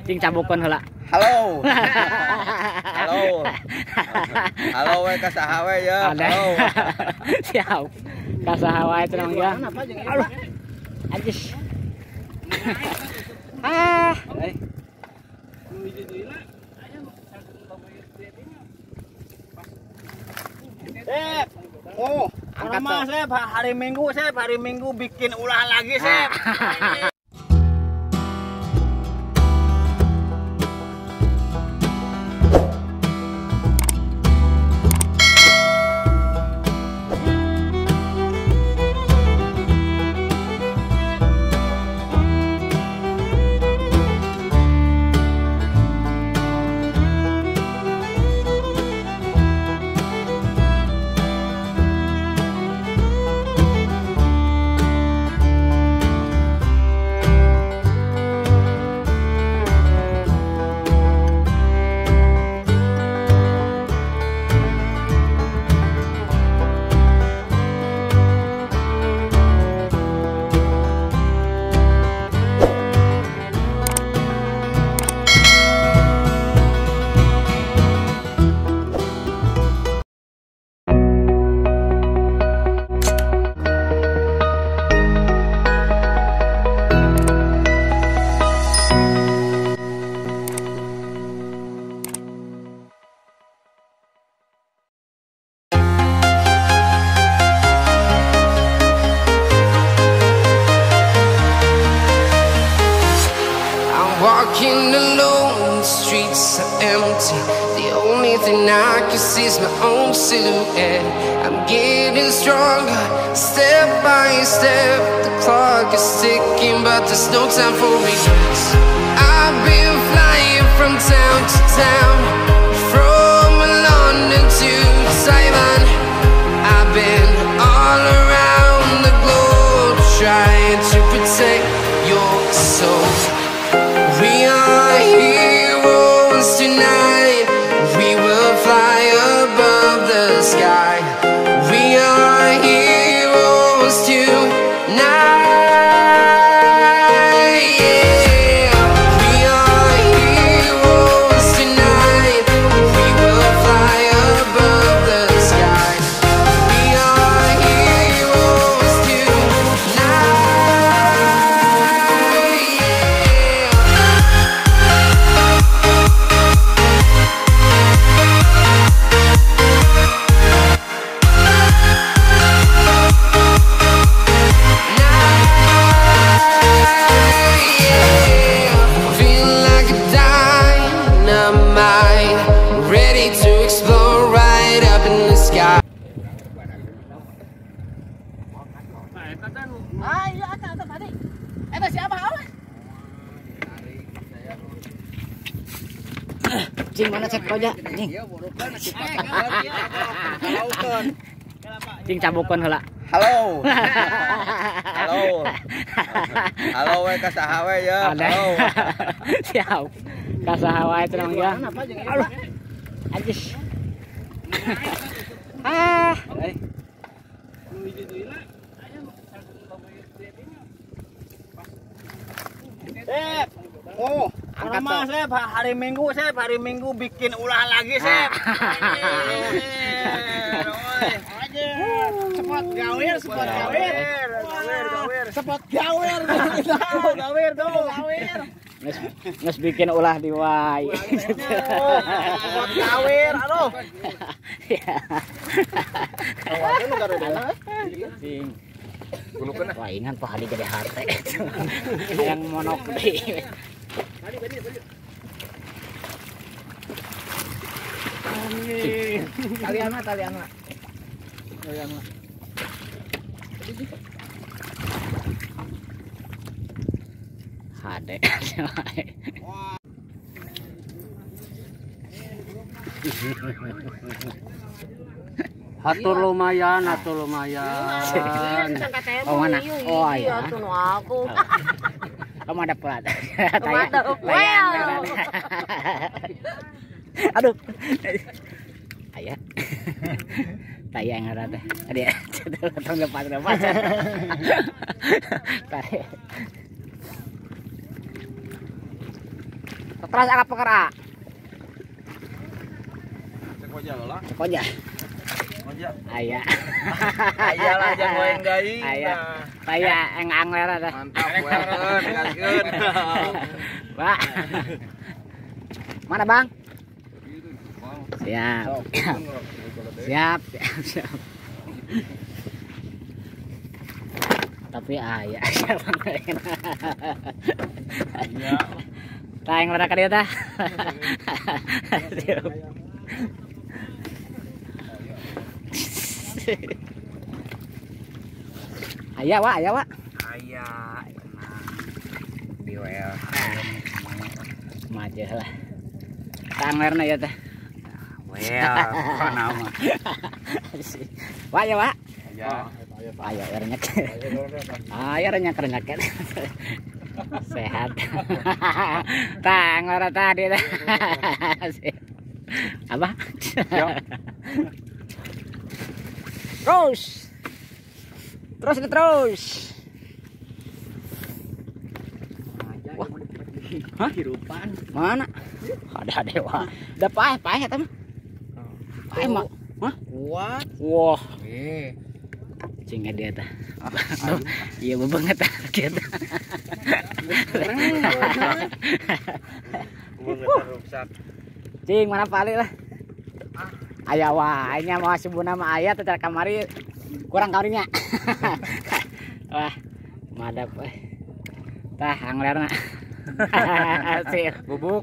Cing cabukon heula. Halo. Halo. Halo we ka saha we ya. Halo. Siap. Ka saha wae cenah ya. Aduh. Anjis. Sep. Oh, nama Sep hari Minggu bikin ulah lagi Sep. Walking alone, the streets are empty. The only thing I can see is my own silhouette. I'm getting stronger, step by step. The clock is ticking, but there's no time for regrets. I've been flying from town to town, from London to Taiwan. I've been all around the globe, trying to protect your soul. We are heroes tonight. We will fly above the sky. We are heroes tonight. Yeah. We are heroes tonight. We will fly above the sky. We are heroes tonight. Cing mana cek koja? Cing. Cing cabukon heula. Halo. Halo. Halo we ka saha we ya. Halo. Siap. Ka saha wae cenah ya. Aduh. Anjis. Sep. Oh, nama Sep hari Minggu bikin ulah lagi Sep. Cepat gawer. Nges bikin ulah di wae. Cepat gawer, aduh. Cing. Wah, ingan Pak Hadi gede harte. Yang monok deh. Talian mah. Hade. Atur lumayan. Oh mana? Oh iya. Aku. Kamu ada pelat. Ada well. Aduh. Ayah. Tayang ada teh. Dia tong lepas. Tarik. Terus apa perkara? Sekoja lah. Sekoja. Sekoja. Aya. Aya lah jeung goeng deui. Aya. Aya eng angler ada. Mantap weun, gaskeun. Pak. Mana, Bang? Siap. Siap. Tapi aya siapa ngelain. Iya. Tah yang leraka dia tah. Aya wa. Aya. Biwel. Majeh lah. Tanglerna ya teh. Well, panawa. Wa ya wa. Ya. Ayo airnya. Airnya kerenyakan. Sehat. Tangler tadi teh. Apa? Terus. Terus ini terus. Wah. Hah? Hirupan. Mana? Ada dewa. Ada paeh eta mah. Paeh mah. Hah? Kuat. Wah. Eh. Cingnya dia tah. Iya banget tah kita. Rusak. Cing mana pali lah. Aya wae nya mah subuna mah aya teh kamari kurang kaurinya. Wah, madap we. Tah anglerna. Sip, bubuk.